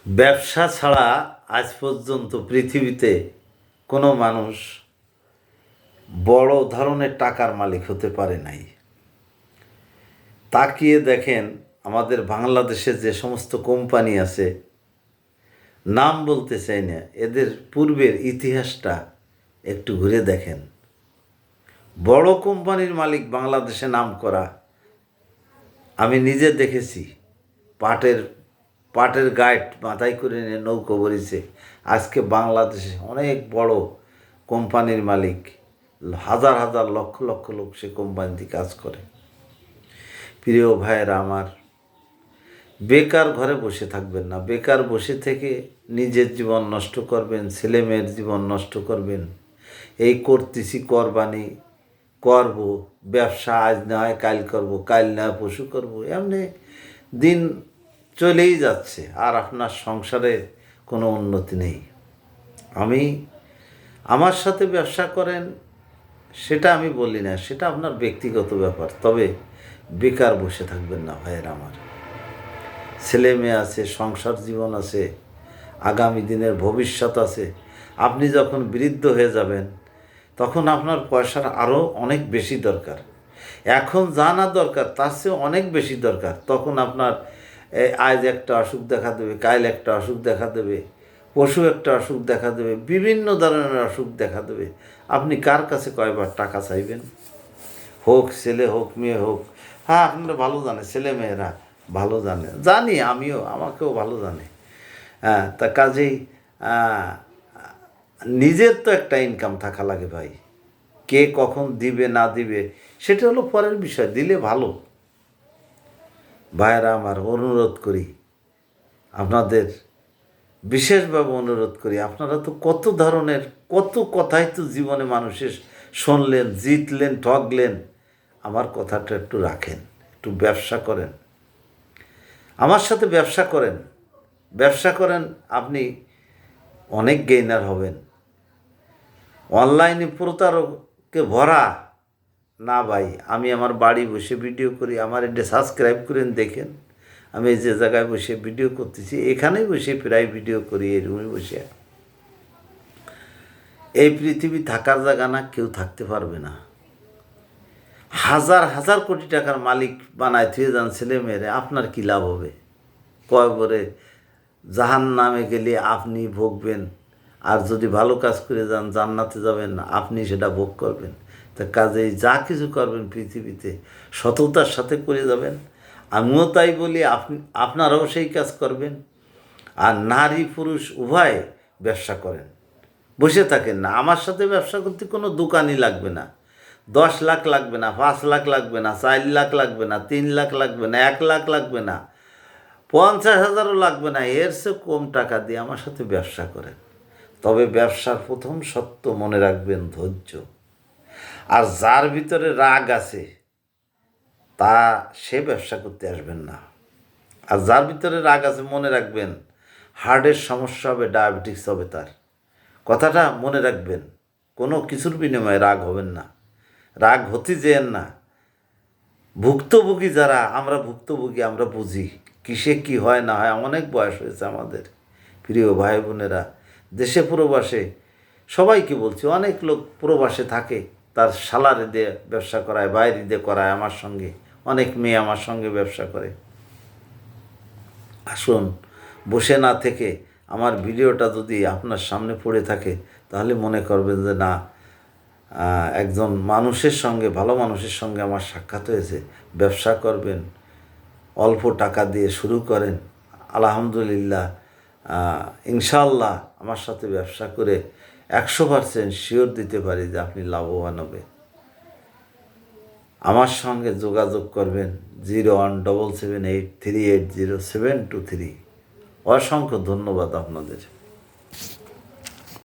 ব্যবসা ছাড়া আজ পর্যন্ত পৃথিবীতে কোনো মানুষ বড় ধরনের টাকার মালিক হতে পারে নাই। তাকিয়ে দেখেন আমাদের বাংলাদেশে যে সমস্ত কোম্পানি আছে, নাম বলতে চাই না, এদের পূর্বের ইতিহাসটা একটু ঘুরে দেখেন। বড় কোম্পানির মালিক বাংলাদেশে নাম করা আমি নিজে দেখেছি। পাটের গাইড মাথায় করে নিয়ে নৌকো বরিছে। আজকে বাংলাদেশে অনেক বড় কোম্পানির মালিক, হাজার হাজার লক্ষ লক্ষ লোক সে কোম্পানিতে কাজ করে। প্রিয় ভাইয়েরা আমার, বেকার ঘরে বসে থাকবেন না। বেকার বসে থেকে নিজের জীবন নষ্ট করবেন, ছেলেমেয়ের জীবন নষ্ট করবেন। এই করতেছি কোরবানি করব, ব্যবসা আজ না হয় কাল করব, কাল না হয় পশু করব, এমনি দিন চলেই যাচ্ছে, আর আপনার সংসারে কোনো উন্নতি নেই। আমার সাথে ব্যবসা করেন সেটা আমি বলি না, সেটা আপনার ব্যক্তিগত ব্যাপার। তবে বেকার বসে থাকবেন না ভাইয়ের আমার। ছেলে মেয়ে আছে, সংসার জীবন আছে, আগামী দিনের ভবিষ্যৎ আছে। আপনি যখন বৃদ্ধ হয়ে যাবেন তখন আপনার পয়সার আরও অনেক বেশি দরকার। এখন যা না দরকার তার চেয়ে অনেক বেশি দরকার। তখন আপনার আজ একটা অসুখ দেখা দেবে, কাল একটা অসুখ দেখা দেবে, পশু একটা অসুখ দেখা দেবে, বিভিন্ন ধরনের অসুখ দেখা দেবে। আপনি কার কাছে কয়বার টাকা চাইবেন? হোক ছেলে হোক মেয়ে হোক, হ্যাঁ আপনারা ভালো জানে, ছেলে মেয়েরা ভালো জানে, জানি আমিও, আমাকেও ভালো জানে। হ্যাঁ, তা কাজেই নিজের তো একটা ইনকাম থাকা লাগে ভাই। কে কখন দিবে না দিবে সেটা হলো পরের বিষয়, দিলে ভালো। ভাইয়েরা আমার, অনুরোধ করি আপনাদের, বিশেষভাবে অনুরোধ করি, আপনারা তো কত ধরনের কত কথাই তো জীবনে মানুষের শুনলেন, জিতলেন, ঠকলেন। আমার কথাটা একটু রাখেন, একটু ব্যবসা করেন, আমার সাথে ব্যবসা করেন। ব্যবসা করেন, আপনি অনেক গেইনার হবেন। অনলাইনে প্রতারককে ভরা না ভাই। আমি আমার বাড়ি বসে ভিডিও করি, আমার এটা সাবস্ক্রাইব করেন, দেখেন আমি যে জায়গায় বসে ভিডিও করতেছি, এখানেই বসে প্রায় ভিডিও করি, এই রুমে বসে। এই পৃথিবী থাকার জায়গা না, কেউ থাকতে পারবে না। হাজার হাজার কোটি টাকার মালিক বানায় থুয়ে যান ছেলে মেয়েরে, আপনার কী লাভ হবে? কয়বরে জাহান নামে গেলে আপনি ভোগবেন, আর যদি ভালো কাজ করে যান জান্নাতে যাবেন, আপনি সেটা ভোগ করবেন। তা কাজেই যা কিছু করবেন পৃথিবীতে সততার সাথে করে যাবেন। আমিও তাই বলি, আপনারাও সেই কাজ করবেন। আর নারী পুরুষ উভয় ব্যবসা করেন, বসে থাকেন না। আমার সাথে ব্যবসা করতে কোনো দোকানই লাগবে না, 10 লাখ লাগবে না, 5 লাখ লাগবে না, 4 লাখ লাগবে না, 3 লাখ লাগবে না, 1 লাখ লাগবে না, 50,000ও লাগবে না। এর চেয়ে কম টাকা দিয়ে আমার সাথে ব্যবসা করেন। তবে ব্যবসার প্রথম সত্য মনে রাখবেন, ধৈর্য। আর যার ভিতরে রাগ আছে সে ব্যবসা করতে আসবেন না। আর যার ভিতরে রাগ আছে মনে রাখবেন, হার্টের সমস্যা হবে, ডায়াবেটিস হবে তার। কথাটা মনে রাখবেন। কোনো কিছুর বিনিময়ে রাগ হবেন না, রাগ হতে যেন না। ভুক্তভোগী যারা, আমরা ভুক্তভোগী, আমরা বুঝি কিসে কি হয় না হয়। অনেক বয়স হয়েছে আমাদের। প্রিয় ভাই বোনেরা, দেশে প্রবাসে সবাইকে বলছি, অনেক লোক প্রবাসে থাকে, তার সালারি দিয়ে ব্যবসা করায়, বাইরে দিয়ে করায়। আমার সঙ্গে অনেক মেয়ে আমার সঙ্গে ব্যবসা করে। আসুন, বসে না থেকে আমার ভিডিওটা যদি আপনার সামনে পড়ে থাকে তাহলে মনে করবেন যে না, একজন মানুষের সঙ্গে, ভালো মানুষের সঙ্গে আমার সাক্ষাৎ হয়েছে। ব্যবসা করবেন, অল্প টাকা দিয়ে শুরু করেন। আলহামদুলিল্লাহ, ইনশাআল্লাহ আমার সাথে ব্যবসা করে 100% শিওর দিতে পারি যে আপনি লাভবান হবে। আমার সঙ্গে যোগাযোগ করবেন 017783807223। অসংখ্য ধন্যবাদ আপনাদের।